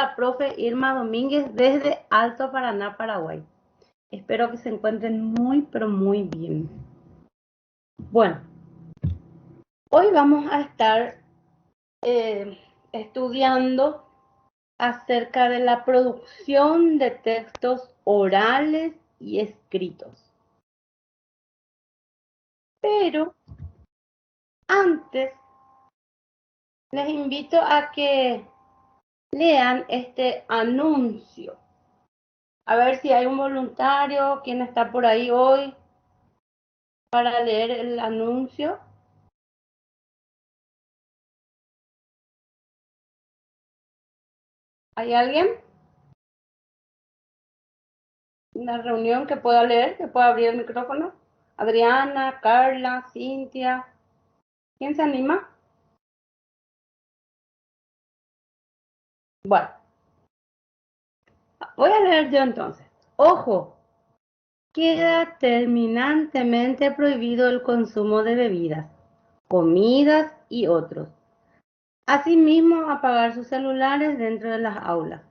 la profe Irma Domínguez desde Alto Paraná, Paraguay. Espero que se encuentren muy, pero muy bien. Bueno, hoy vamos a estar estudiando acerca de la producción de textos orales y escritos. Pero antes les invito a que lean este anuncio. A ver si hay un voluntario, quién está por ahí hoy para leer el anuncio. ¿Hay alguien? Una reunión que pueda leer, que pueda abrir el micrófono. Adriana, Carla, Cintia. ¿Quién se anima? Bueno, voy a leer yo entonces. Ojo, queda terminantemente prohibido el consumo de bebidas, comidas y otros. Asimismo, apagar sus celulares dentro de las aulas.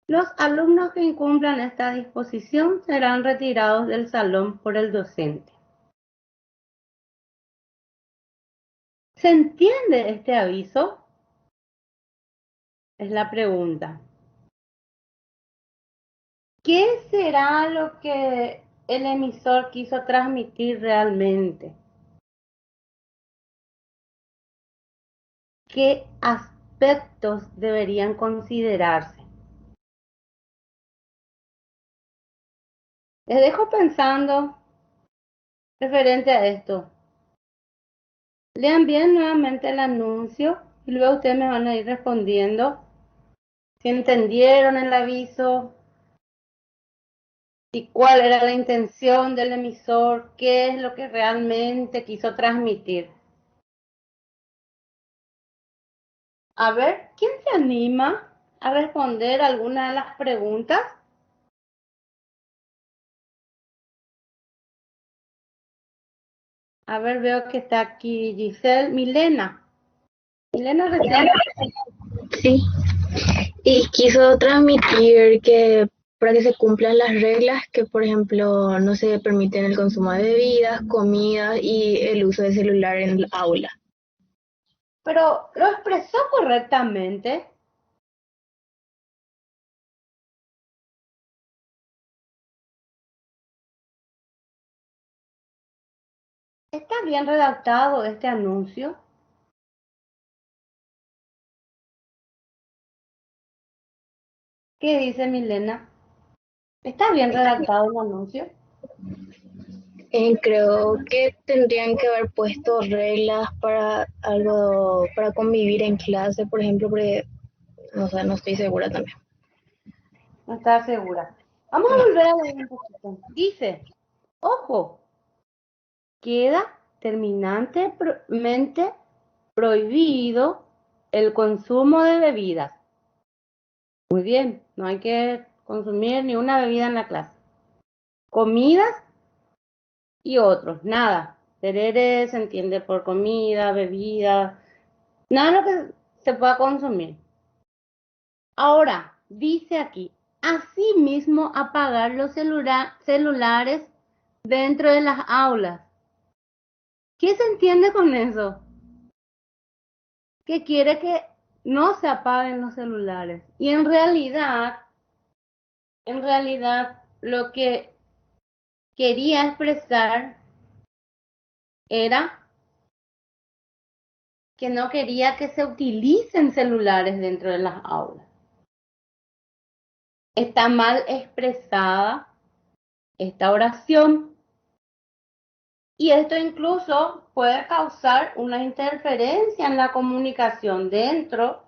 Los alumnos que incumplan esta disposición serán retirados del salón por el docente. ¿Se entiende este aviso? Es la pregunta. ¿Qué será lo que el emisor quiso transmitir realmente? ¿Qué aspectos deberían considerarse? Les dejo pensando referente a esto. Lean bien nuevamente el anuncio y luego ustedes me van a ir respondiendo si entendieron el aviso, y cuál era la intención del emisor, qué es lo que realmente quiso transmitir. A ver, ¿quién se anima a responder alguna de las preguntas? A ver, veo que está aquí Giselle. Milena. Milena recién. Sí, y quiso transmitir que para que se cumplan las reglas, que por ejemplo no se permiten el consumo de bebidas, comidas y el uso de celular en el aula. Pero lo expresó correctamente. ¿Está bien redactado este anuncio? ¿Qué dice Milena? ¿Está bien redactado el anuncio? Creo que tendrían que haber puesto reglas para algo, para convivir en clase, por ejemplo, porque no sé, no estoy segura también. No está segura. Vamos a volver a leer un poquito. Dice, ojo, queda terminantemente prohibido el consumo de bebidas. Muy bien, no hay que consumir ni una bebida en la clase. Comidas y otros, nada. Terere se entiende por comida, bebida, nada de lo que se pueda consumir. Ahora, dice aquí, asimismo apagar los celulares dentro de las aulas. ¿Qué se entiende con eso? Que quiere que no se apaguen los celulares. Y en realidad, lo que quería expresar era que no quería que se utilicen celulares dentro de las aulas. Está mal expresada esta oración y esto incluso puede causar una interferencia en la comunicación dentro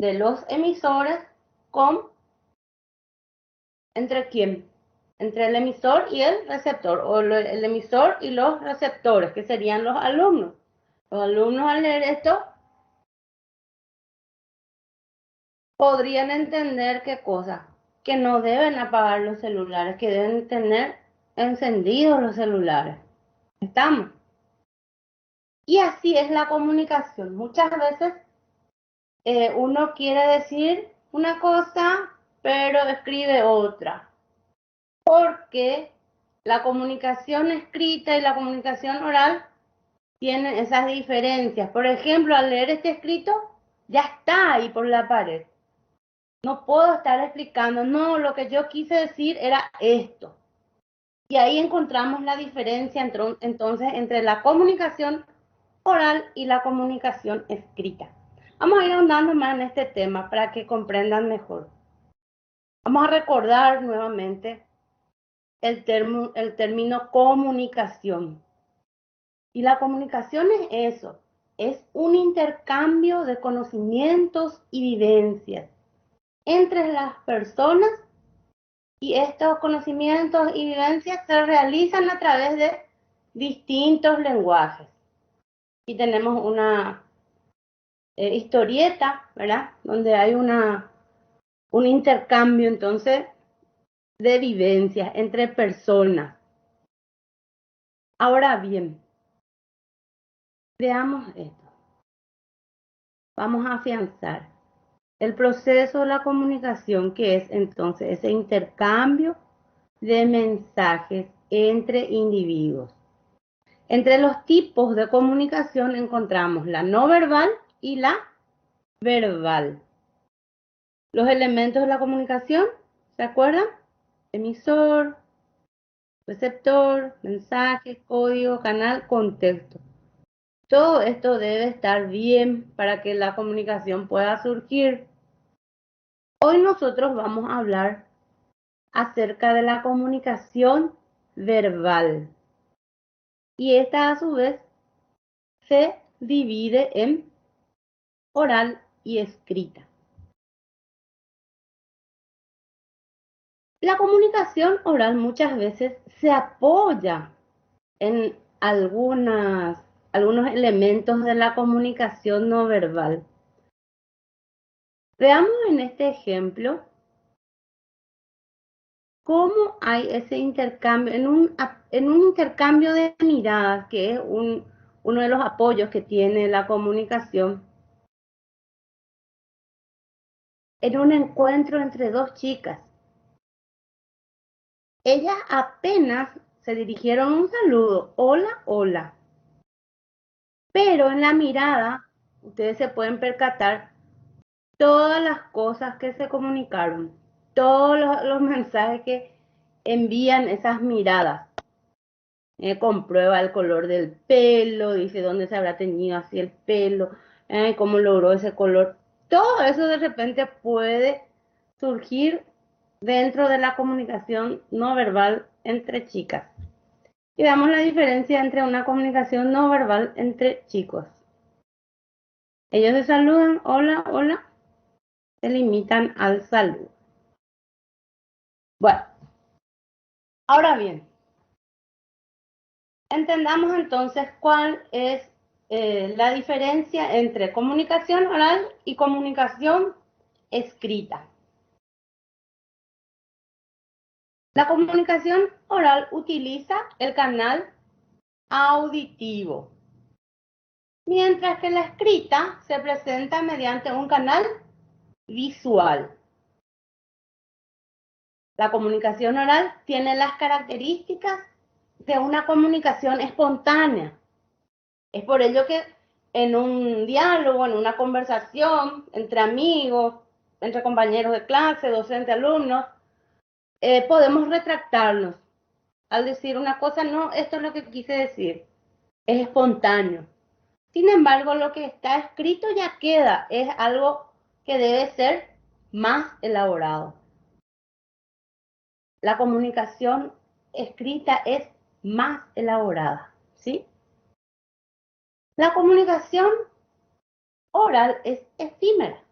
de los emisores con ¿entre quién? Entre el emisor y el receptor, o el emisor y los receptores, que serían los alumnos. Los alumnos al leer esto podrían entender qué cosa, que no deben apagar los celulares, que deben tener encendidos los celulares. ¿Estamos? Y así es la comunicación. Muchas veces uno quiere decir una cosa, pero escribe otra. Porque la comunicación escrita y la comunicación oral tienen esas diferencias. Por ejemplo, al leer este escrito, ya está ahí por la pared. No puedo estar explicando, no, lo que yo quise decir era esto. Y ahí encontramos la diferencia entonces entre la comunicación oral y la comunicación escrita. Vamos a ir ahondando más en este tema para que comprendan mejor. Vamos a recordar nuevamente el término comunicación. Y la comunicación es eso, es un intercambio de conocimientos y vivencias entre las personas, y estos conocimientos y vivencias se realizan a través de distintos lenguajes. Y tenemos una historieta, ¿verdad? Donde hay un intercambio entonces de vivencias entre personas. Ahora bien, veamos esto. Vamos a afianzar el proceso de la comunicación, que es entonces ese intercambio de mensajes entre individuos. Entre los tipos de comunicación encontramos la no verbal y la verbal. Los elementos de la comunicación, ¿se acuerdan? Emisor, receptor, mensaje, código, canal, contexto. Todo esto debe estar bien para que la comunicación pueda surgir. Hoy nosotros vamos a hablar acerca de la comunicación verbal. Y esta a su vez se divide en oral y escrita. La comunicación oral muchas veces se apoya en algunos elementos de la comunicación no verbal. Veamos en este ejemplo cómo hay ese intercambio, en un intercambio de miradas, que es uno de los apoyos que tiene la comunicación, en un encuentro entre dos chicas. Ellas apenas se dirigieron un saludo, hola, hola. Pero en la mirada, ustedes se pueden percatar todas las cosas que se comunicaron, todos los mensajes que envían esas miradas. Comprueba el color del pelo, dice dónde se habrá teñido así el pelo, cómo logró ese color. Todo eso de repente puede surgir dentro de la comunicación no verbal entre chicas. Y veamos la diferencia entre una comunicación no verbal entre chicos. Ellos se saludan, hola, hola, se limitan al saludo. Bueno, ahora bien, entendamos entonces cuál es la diferencia entre comunicación oral y comunicación escrita. La comunicación oral utiliza el canal auditivo, mientras que la escrita se presenta mediante un canal visual. La comunicación oral tiene las características de una comunicación espontánea. Es por ello que en un diálogo, en una conversación entre amigos, entre compañeros de clase, docente, alumnos, podemos retractarnos al decir una cosa, no, esto es lo que quise decir, es espontáneo. Sin embargo, lo que está escrito ya queda, es algo que debe ser más elaborado. La comunicación escrita es más elaborada, ¿sí? La comunicación oral es efímera,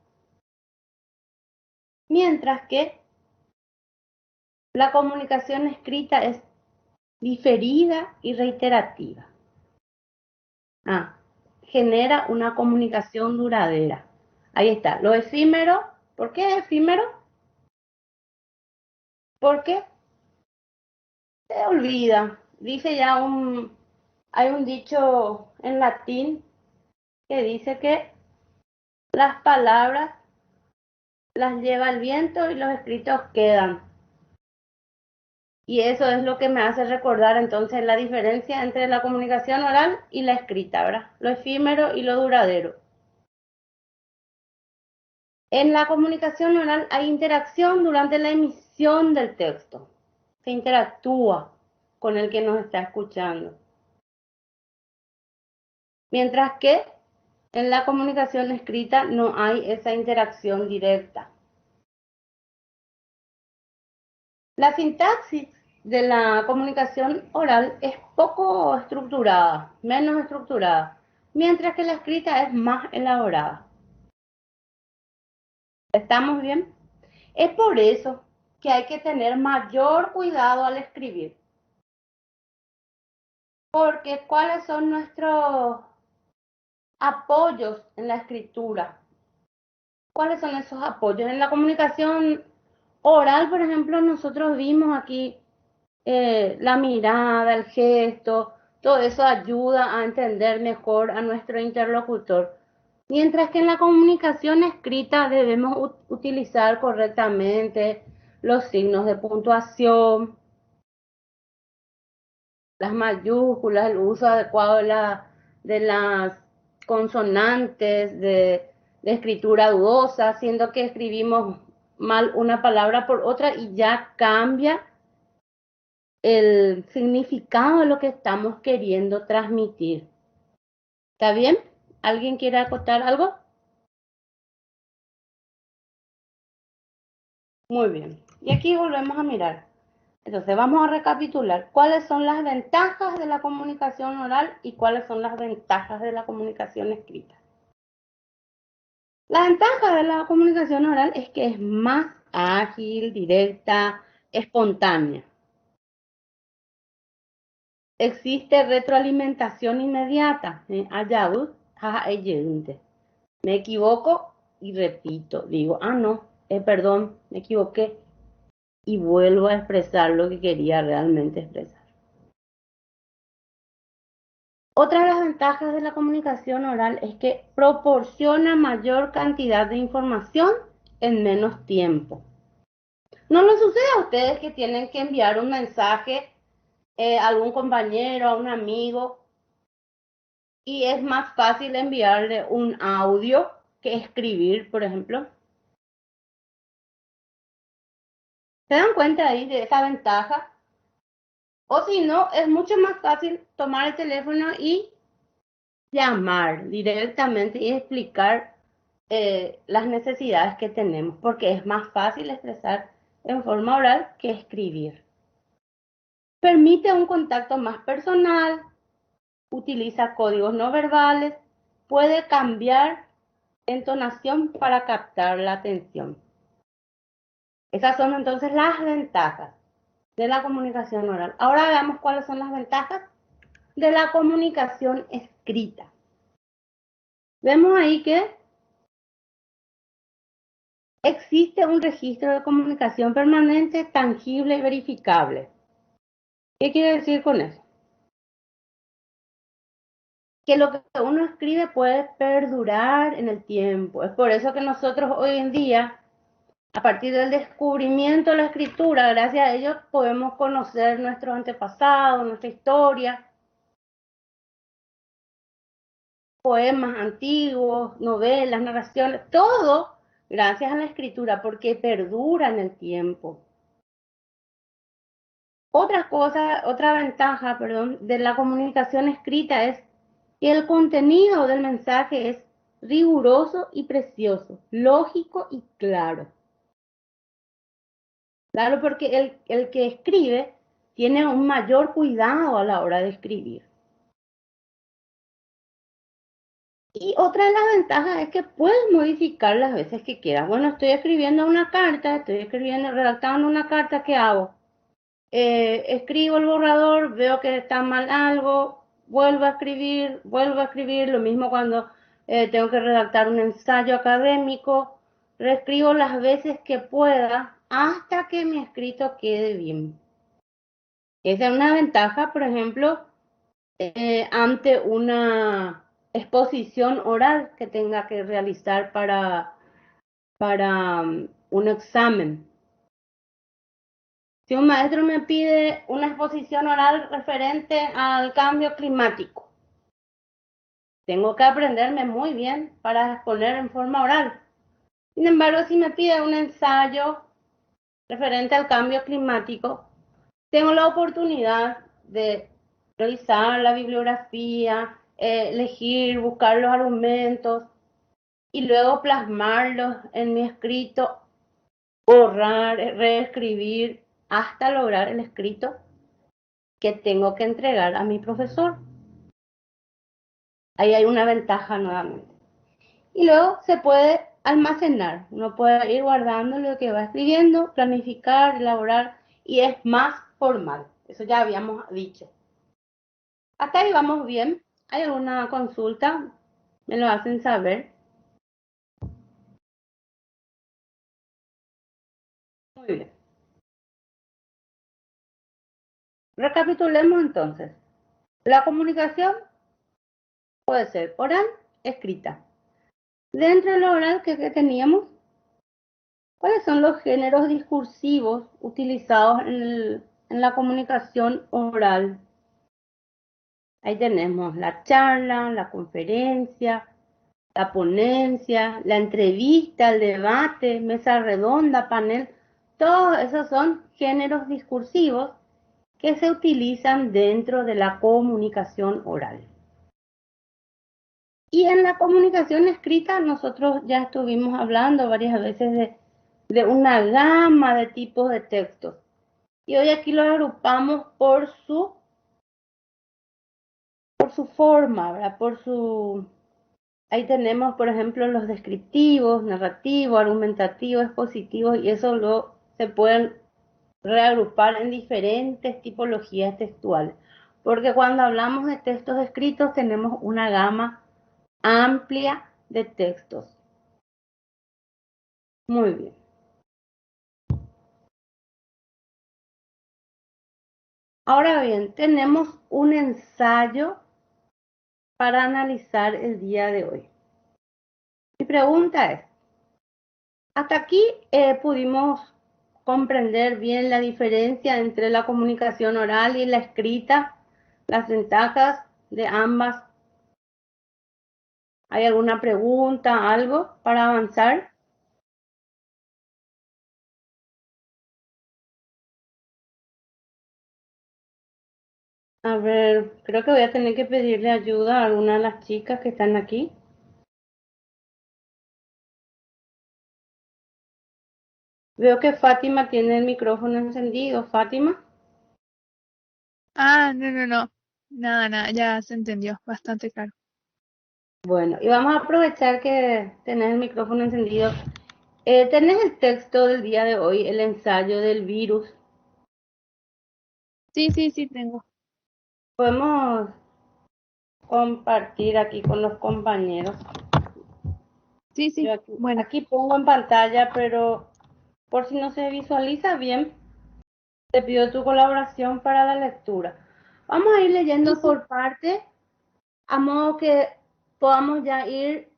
mientras que la comunicación escrita es diferida y reiterativa. Genera una comunicación duradera. Ahí está, lo efímero. ¿Por qué es efímero? Porque se olvida. Dice ya hay un dicho en latín que dice que las palabras las lleva el viento y los escritos quedan. Y eso es lo que me hace recordar entonces la diferencia entre la comunicación oral y la escrita, ¿verdad? Lo efímero y lo duradero. En la comunicación oral hay interacción durante la emisión del texto. Se interactúa con el que nos está escuchando. Mientras que en la comunicación escrita no hay esa interacción directa. La sintaxis de la comunicación oral es poco estructurada, menos estructurada, mientras que la escrita es más elaborada. ¿Estamos bien? Es por eso que hay que tener mayor cuidado al escribir. Porque ¿cuáles son nuestros apoyos en la escritura? ¿Cuáles son esos apoyos? En la comunicación oral, por ejemplo, nosotros vimos aquí la mirada, el gesto, todo eso ayuda a entender mejor a nuestro interlocutor. Mientras que en la comunicación escrita debemos utilizar correctamente los signos de puntuación, las mayúsculas, el uso adecuado de las consonantes, de escritura dudosa, siendo que escribimos mal una palabra por otra y ya cambia el significado de lo que estamos queriendo transmitir. ¿Está bien? ¿Alguien quiere acotar algo? Muy bien. Y aquí volvemos a mirar. Entonces vamos a recapitular cuáles son las ventajas de la comunicación oral y cuáles son las ventajas de la comunicación escrita. La ventaja de la comunicación oral es que es más ágil, directa, espontánea. Existe retroalimentación inmediata. Me equivoco y repito. Digo, no, perdón, me equivoqué. Y vuelvo a expresar lo que quería realmente expresar. Otra de las ventajas de la comunicación oral es que proporciona mayor cantidad de información en menos tiempo. ¿No les sucede a ustedes que tienen que enviar un mensaje a algún compañero, a un amigo, y es más fácil enviarle un audio que escribir, por ejemplo? ¿Se dan cuenta ahí de esa ventaja? O si no, es mucho más fácil tomar el teléfono y llamar directamente y explicar las necesidades que tenemos, porque es más fácil expresar en forma oral que escribir. Permite un contacto más personal, utiliza códigos no verbales, puede cambiar entonación para captar la atención. Esas son entonces las ventajas de la comunicación oral. Ahora veamos cuáles son las ventajas de la comunicación escrita. Vemos ahí que existe un registro de comunicación permanente, tangible y verificable. ¿Qué quiere decir con eso? Que lo que uno escribe puede perdurar en el tiempo. Es por eso que nosotros hoy en día, a partir del descubrimiento de la escritura, gracias a ello podemos conocer nuestros antepasados, nuestra historia, poemas antiguos, novelas, narraciones, todo gracias a la escritura, porque perdura en el tiempo. Otra ventaja, de la comunicación escrita es que el contenido del mensaje es riguroso y precioso, lógico y claro. Claro, porque el que escribe tiene un mayor cuidado a la hora de escribir. Y otra de las ventajas es que puedes modificar las veces que quieras. Bueno, estoy escribiendo una carta, redactando una carta, ¿qué hago? Escribo el borrador, veo que está mal algo, vuelvo a escribir, lo mismo cuando tengo que redactar un ensayo académico, reescribo las veces que pueda hasta que mi escrito quede bien. Esa es una ventaja, por ejemplo, ante una exposición oral que tenga que realizar para un examen. Si un maestro me pide una exposición oral referente al cambio climático, tengo que aprenderme muy bien para exponer en forma oral. Sin embargo, si me pide un ensayo referente al cambio climático, tengo la oportunidad de revisar la bibliografía, elegir, buscar los argumentos y luego plasmarlos en mi escrito, borrar, reescribir hasta lograr el escrito que tengo que entregar a mi profesor. Ahí hay una ventaja nuevamente. Y luego se puede almacenar, uno puede ir guardando lo que va escribiendo, planificar, elaborar y es más formal. Eso ya habíamos dicho. Hasta ahí vamos bien. ¿Hay alguna consulta? Me lo hacen saber. Muy bien. Recapitulemos entonces. La comunicación puede ser oral, escrita. Dentro de lo oral que teníamos, ¿cuáles son los géneros discursivos utilizados en la comunicación oral? Ahí tenemos la charla, la conferencia, la ponencia, la entrevista, el debate, mesa redonda, panel. Todos esos son géneros discursivos que se utilizan dentro de la comunicación oral. Y en la comunicación escrita nosotros ya estuvimos hablando varias veces de una gama de tipos de textos. Y hoy aquí los agrupamos por su forma, ¿verdad? Ahí tenemos, por ejemplo, los descriptivos, narrativos, argumentativos, expositivos, y eso se pueden reagrupar en diferentes tipologías textuales. Porque cuando hablamos de textos escritos tenemos una gama amplia de textos. Muy bien. Ahora bien, tenemos un ensayo para analizar el día de hoy. Mi pregunta es, hasta aquí pudimos comprender bien la diferencia entre la comunicación oral y la escrita, las ventajas de ambas. ¿Hay alguna pregunta, algo para avanzar? A ver, creo que voy a tener que pedirle ayuda a alguna de las chicas que están aquí. Veo que Fátima tiene el micrófono encendido. Fátima. No. Nada, ya se entendió, bastante claro. Bueno, y vamos a aprovechar que tenés el micrófono encendido. Tenés el texto del día de hoy, el ensayo del virus. Sí, tengo. Podemos compartir aquí con los compañeros. Sí, Yo bueno. aquí pongo en pantalla, pero por si no se visualiza bien, te pido tu colaboración para la lectura. Vamos a ir leyendo por parte, a modo que podamos ya ir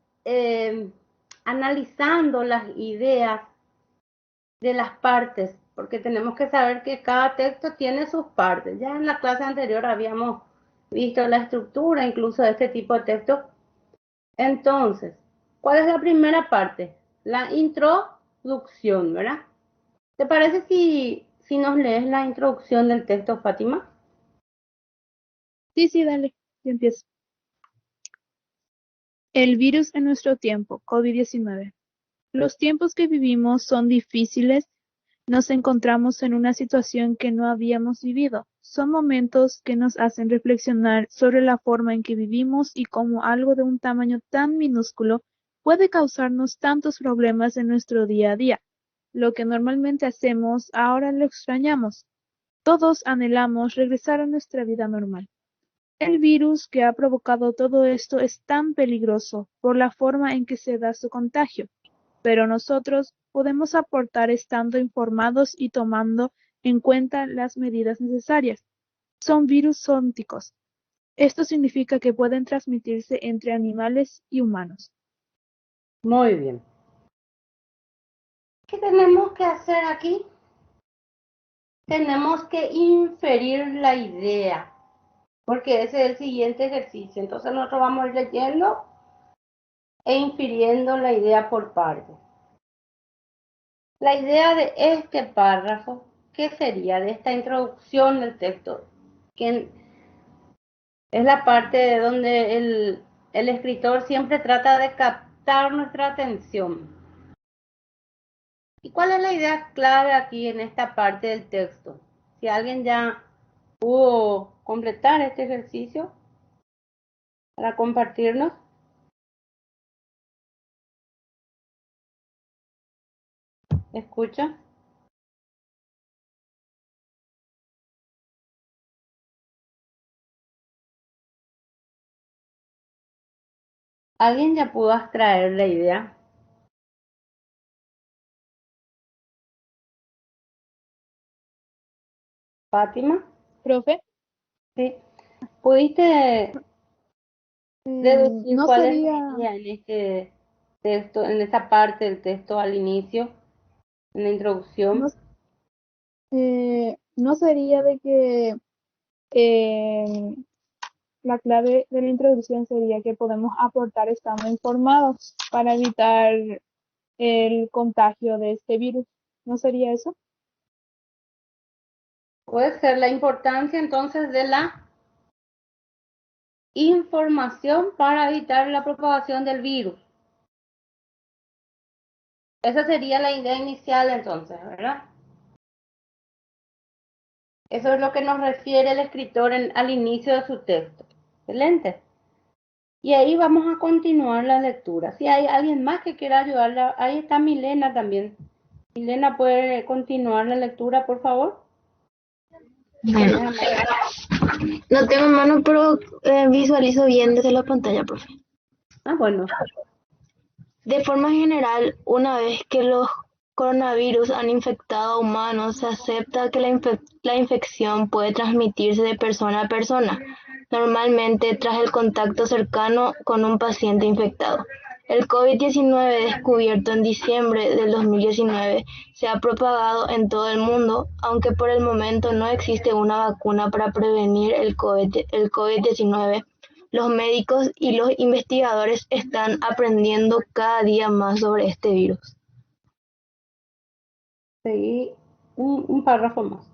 analizando las ideas de las partes, porque tenemos que saber que cada texto tiene sus partes. Ya en la clase anterior habíamos visto la estructura incluso de este tipo de texto. Entonces, ¿cuál es la primera parte? La introducción, ¿verdad? ¿Te parece si nos lees la introducción del texto, Fátima? Sí, dale, yo empiezo. El virus en nuestro tiempo, COVID-19. Los tiempos que vivimos son difíciles. Nos encontramos en una situación que no habíamos vivido. Son momentos que nos hacen reflexionar sobre la forma en que vivimos y cómo algo de un tamaño tan minúsculo puede causarnos tantos problemas en nuestro día a día. Lo que normalmente hacemos, ahora lo extrañamos. Todos anhelamos regresar a nuestra vida normal. El virus que ha provocado todo esto es tan peligroso por la forma en que se da su contagio, pero nosotros podemos aportar estando informados y tomando en cuenta las medidas necesarias. Son virus zoonóticos. Esto significa que pueden transmitirse entre animales y humanos. Muy bien. ¿Qué tenemos que hacer aquí? Tenemos que inferir la idea, porque ese es el siguiente ejercicio. Entonces nosotros vamos a ir leyendo e infiriendo la idea por partes. La idea de este párrafo, ¿qué sería? De esta introducción del texto, que es la parte de donde el escritor siempre trata de captar nuestra atención. ¿Y cuál es la idea clave aquí en esta parte del texto? Si alguien ya pudo completar este ejercicio para compartirnos. ¿Escucha? ¿Alguien ya pudo extraer la idea? Fátima, Profe, ¿sí? ¿Pudiste deducir no cuál es la sería, idea en este texto, en esta parte del texto al inicio, en la no, introducción? no sería de que eh, la clave de la introducción sería que podemos aportar estando informados para evitar el contagio de este virus. ¿No sería eso? Puede ser la importancia entonces de la información para evitar la propagación del virus. Esa sería la idea inicial entonces, ¿verdad? Eso es lo que nos refiere el escritor al inicio de su texto. Excelente. Y ahí vamos a continuar la lectura. Si hay alguien más que quiera ayudarla, ahí está Milena también. Milena, ¿puede continuar la lectura, por favor? Bueno, no tengo mano, pero visualizo bien desde la pantalla, profe. Ah, bueno. De forma general, una vez que los coronavirus han infectado a humanos, se acepta que la infección puede transmitirse de persona a persona, normalmente tras el contacto cercano con un paciente infectado. El COVID-19, descubierto en diciembre del 2019, se ha propagado en todo el mundo, aunque por el momento no existe una vacuna para prevenir el COVID-19. Los médicos y los investigadores están aprendiendo cada día más sobre este virus. Seguí un párrafo más.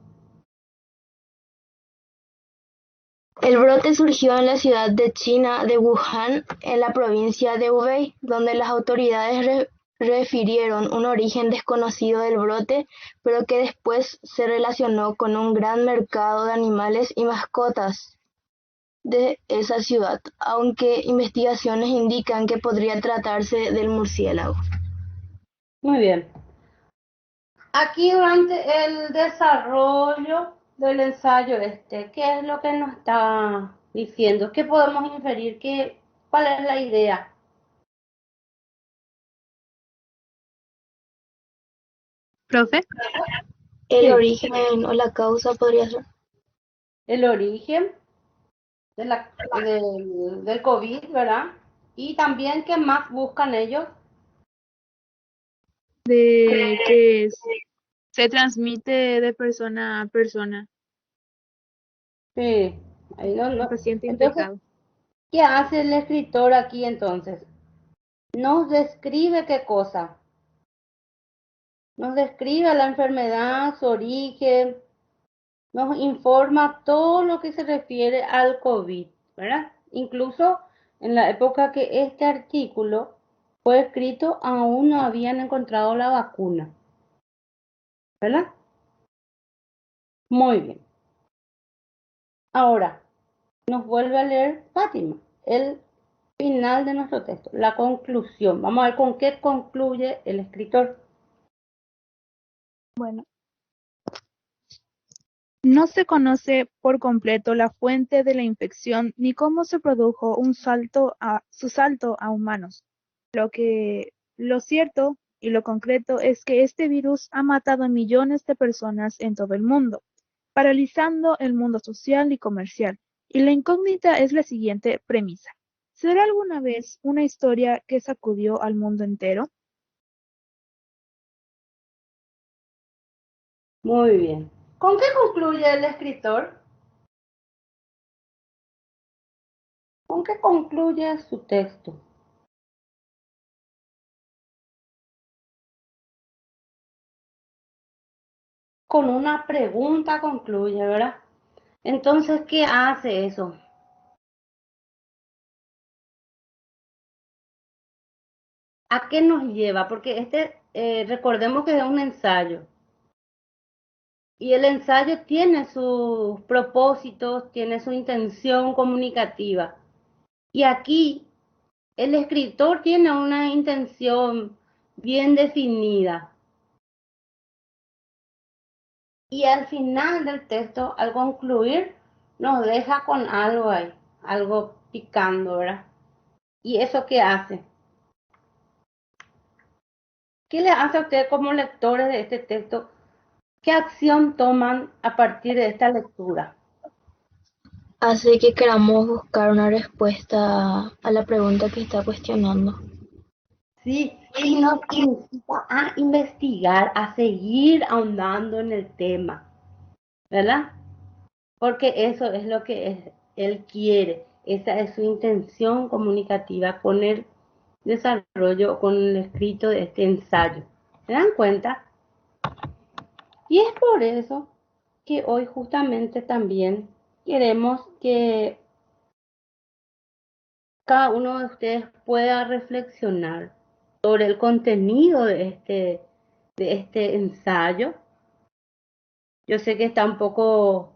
El brote surgió en la ciudad de China de Wuhan, en la provincia de Hubei, donde las autoridades refirieron un origen desconocido del brote, pero que después se relacionó con un gran mercado de animales y mascotas de esa ciudad, aunque investigaciones indican que podría tratarse del murciélago. Muy bien. Aquí durante el desarrollo del ensayo ¿qué es lo que nos está diciendo? ¿Qué podemos inferir? ¿Cuál es la idea? Profe, El Sí, origen o la causa podría ser. el origen del COVID, ¿verdad? Y también qué más buscan ellos. de que se transmite de persona a persona, Sí, ahí no, el no. paciente Entonces, infectado. ¿qué hace el escritor aquí entonces? Nos describe qué cosa. Nos describe la enfermedad, su origen, nos informa todo lo que se refiere al COVID, ¿verdad? Incluso en la época que este artículo fue escrito, aún no habían encontrado la vacuna, ¿verdad? Muy bien. Ahora, nos vuelve a leer Fátima, el final de nuestro texto, la conclusión. Vamos a ver con qué concluye el escritor. Bueno, no se conoce por completo la fuente de la infección ni cómo se produjo su salto a humanos. Lo cierto y lo concreto es que este virus ha matado a millones de personas en todo el mundo, paralizando el mundo social y comercial. Y la incógnita es la siguiente premisa. ¿Será alguna vez una historia que sacudió al mundo entero? Muy bien. ¿Con qué concluye el escritor? ¿Con qué concluye su texto? Con una pregunta concluye, ¿verdad? Entonces, ¿qué hace eso? ¿A qué nos lleva? Porque recordemos que es un ensayo. Y el ensayo tiene sus propósitos, tiene su intención comunicativa. Y aquí el escritor tiene una intención bien definida. Y al final del texto, al concluir, nos deja con algo ahí, algo picando, ¿verdad? ¿Y eso qué hace? ¿Qué le hace a ustedes como lectores de este texto? ¿Qué acción toman a partir de esta lectura? Hace que queramos buscar una respuesta a la pregunta que está cuestionando. Sí, y nos incita a investigar, a seguir ahondando en el tema, ¿verdad? Porque eso es lo que él quiere, esa es su intención comunicativa con el desarrollo, con el escrito de este ensayo. ¿Se dan cuenta? Y es por eso que hoy justamente también queremos que cada uno de ustedes pueda reflexionar sobre el contenido de este ensayo. Yo sé que está un poco,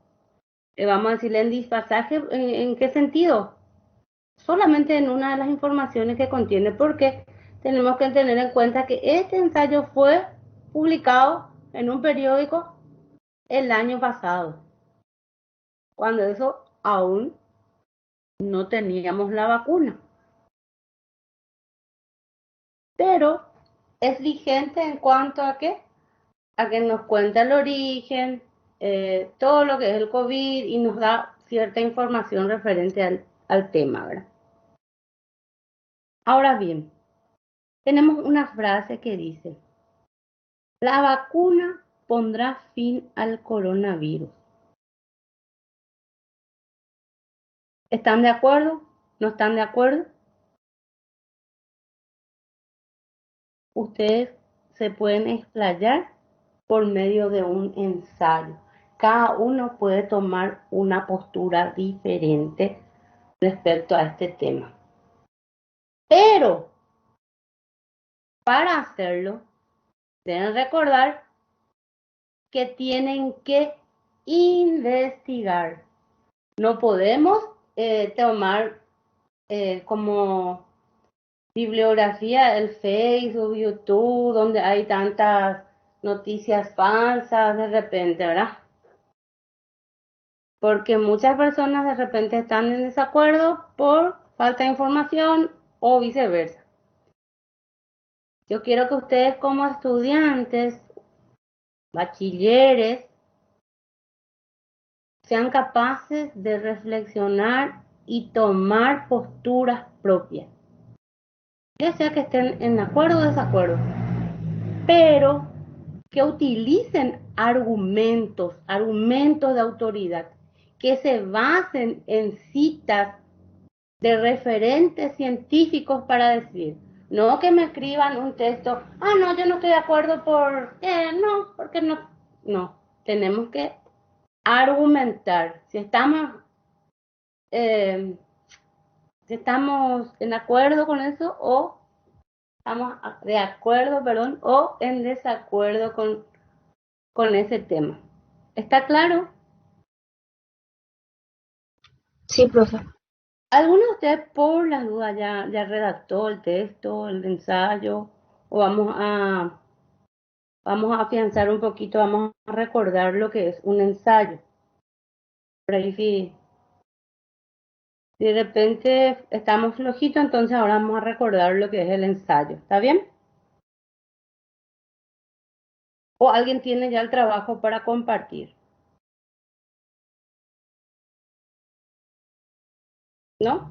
vamos a decirle, en desfasaje. ¿En qué sentido? Solamente en una de las informaciones que contiene, porque tenemos que tener en cuenta que este ensayo fue publicado en un periódico el año pasado, cuando eso aún no teníamos la vacuna. Pero es vigente en cuanto a qué, a que nos cuenta el origen, todo lo que es el COVID y nos da cierta información referente al tema, ¿verdad? Ahora bien, tenemos una frase que dice, la vacuna pondrá fin al coronavirus. ¿Están de acuerdo? ¿No están de acuerdo? Ustedes se pueden explayar por medio de un ensayo. Cada uno puede tomar una postura diferente respecto a este tema. Pero para hacerlo, deben recordar que tienen que investigar. No podemos tomar como bibliografía el Facebook, YouTube, donde hay tantas noticias falsas de repente, ¿verdad? Porque muchas personas de repente están en desacuerdo por falta de información o viceversa. Yo quiero que ustedes como estudiantes, bachilleres, sean capaces de reflexionar y tomar posturas propias. Ya sea que estén en acuerdo o desacuerdo, pero que utilicen argumentos de autoridad, que se basen en citas de referentes científicos para decir, no que me escriban un texto, no, yo no estoy de acuerdo no, porque no, no, tenemos que argumentar, eh, si estamos en acuerdo con eso o estamos de acuerdo, perdón, o en desacuerdo con ese tema. ¿Está claro? Sí, profe. ¿Alguno de ustedes por las dudas ya redactó el texto, el ensayo? ¿O vamos a afianzar un poquito, vamos a recordar lo que es un ensayo? Por ahí si de repente estamos flojitos, entonces ahora vamos a recordar lo que es el ensayo. ¿Está bien? ¿O alguien tiene ya el trabajo para compartir? ¿No?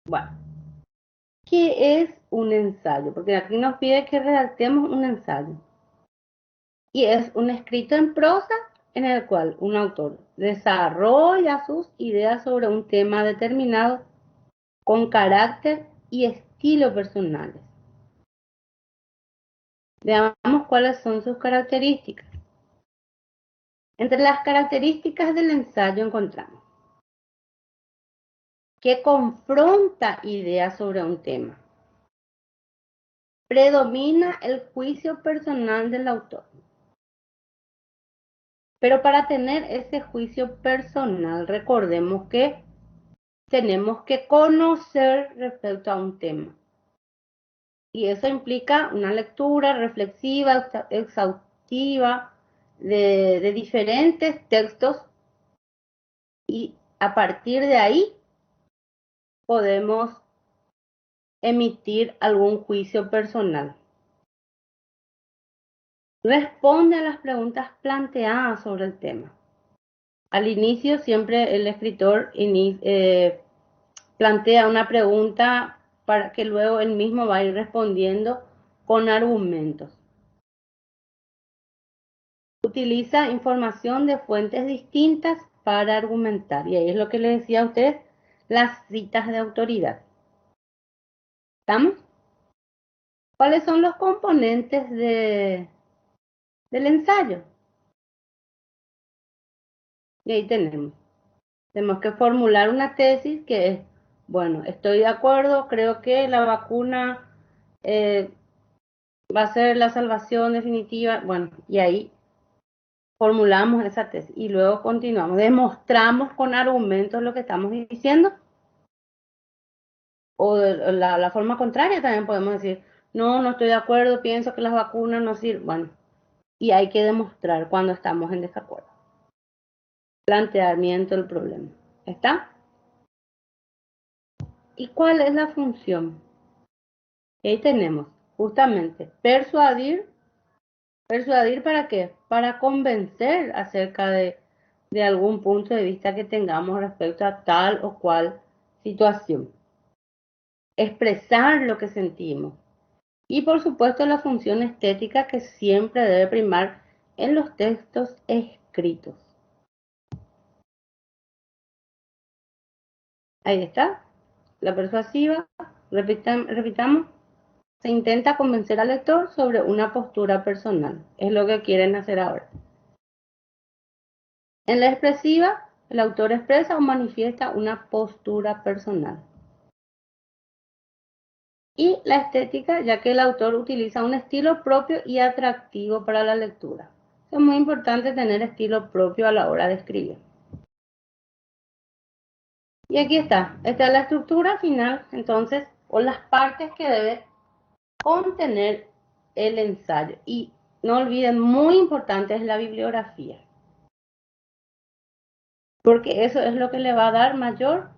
Bueno, ¿qué es un ensayo? Porque aquí nos pide que redactemos un ensayo. Y es un escrito en prosa en el cual un autor desarrolla sus ideas sobre un tema determinado con carácter y estilo personales. Veamos cuáles son sus características. Entre las características del ensayo encontramos que confronta ideas sobre un tema. Predomina el juicio personal del autor. Pero para tener ese juicio personal, recordemos que tenemos que conocer respecto a un tema. Y eso implica una lectura reflexiva, exhaustiva, de diferentes textos, y a partir de ahí podemos emitir algún juicio personal. Responde a las preguntas planteadas sobre el tema. Al inicio siempre el escritor plantea una pregunta para que luego él mismo va a ir respondiendo con argumentos. Utiliza información de fuentes distintas para argumentar. Y ahí es lo que le decía a usted, las citas de autoridad. ¿Estamos? ¿Cuáles son los componentes del ensayo? Y ahí tenemos que formular una tesis que es, bueno, estoy de acuerdo, creo que la vacuna va a ser la salvación definitiva. Bueno, y ahí formulamos esa tesis y luego continuamos, demostramos con argumentos lo que estamos diciendo. O de la forma contraria también podemos decir, no estoy de acuerdo, pienso que las vacunas no sirven. Bueno, y hay que demostrar cuando estamos en desacuerdo. Planteamiento del problema. ¿Está? ¿Y cuál es la función? Ahí tenemos justamente persuadir. ¿Persuadir para qué? Para convencer acerca de algún punto de vista que tengamos respecto a tal o cual situación. Expresar lo que sentimos. Y por supuesto la función estética que siempre debe primar en los textos escritos. Ahí está. La persuasiva, repitamos, se intenta convencer al lector sobre una postura personal. Es lo que quieren hacer ahora. En la expresiva, el autor expresa o manifiesta una postura personal. Y la estética, ya que el autor utiliza un estilo propio y atractivo para la lectura. Es muy importante tener estilo propio a la hora de escribir. Y aquí está. Esta es la estructura final, entonces, o las partes que debe contener el ensayo. Y no olviden, muy importante es la bibliografía. Porque eso es lo que le va a dar mayor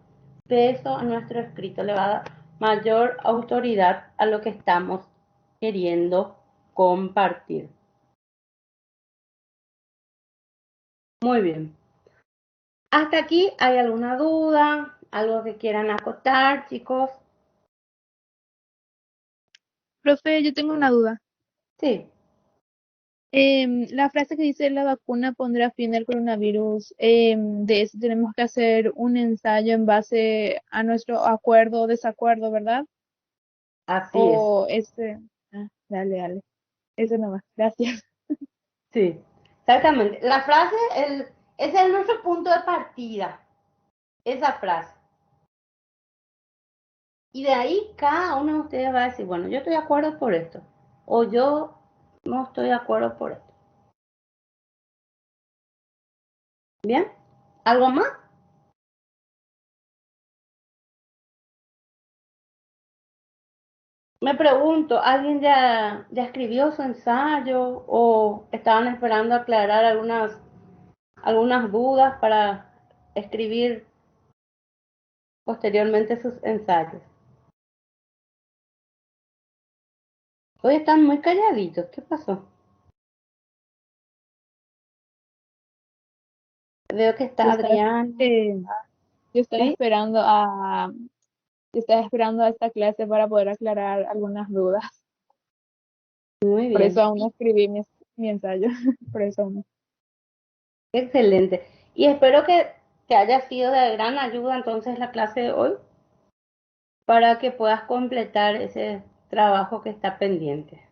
peso a nuestro escrito, le va a dar mayor autoridad a lo que estamos queriendo compartir. Muy bien. ¿Hasta aquí hay alguna duda? ¿Algo que quieran acotar, chicos? Profe, yo tengo una duda. Sí. La frase que dice la vacuna pondrá fin al coronavirus, de eso tenemos que hacer un ensayo en base a nuestro acuerdo o desacuerdo, ¿verdad? Así es. O dale. Eso nomás, gracias. Sí, exactamente. La frase, ese es nuestro punto de partida, esa frase. Y de ahí cada uno de ustedes va a decir, bueno, yo estoy de acuerdo por esto, o yo no estoy de acuerdo por esto. ¿Bien? ¿Algo más? Me pregunto, ¿alguien ya escribió su ensayo o estaban esperando aclarar algunas dudas para escribir posteriormente sus ensayos? Hoy están muy calladitos, ¿qué pasó? Veo que Yo está estaba, Adrián, eh, yo estaba ¿sí? esperando a, yo estaba esperando a esta clase para poder aclarar algunas dudas. Muy Por eso bien. aún no escribí mi ensayo, por eso no. Excelente. Y espero que te haya sido de gran ayuda entonces la clase de hoy para que puedas completar ese trabajo que está pendiente.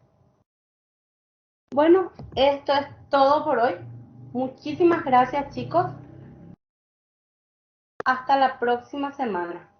Bueno, esto es todo por hoy. Muchísimas gracias, chicos. Hasta la próxima semana.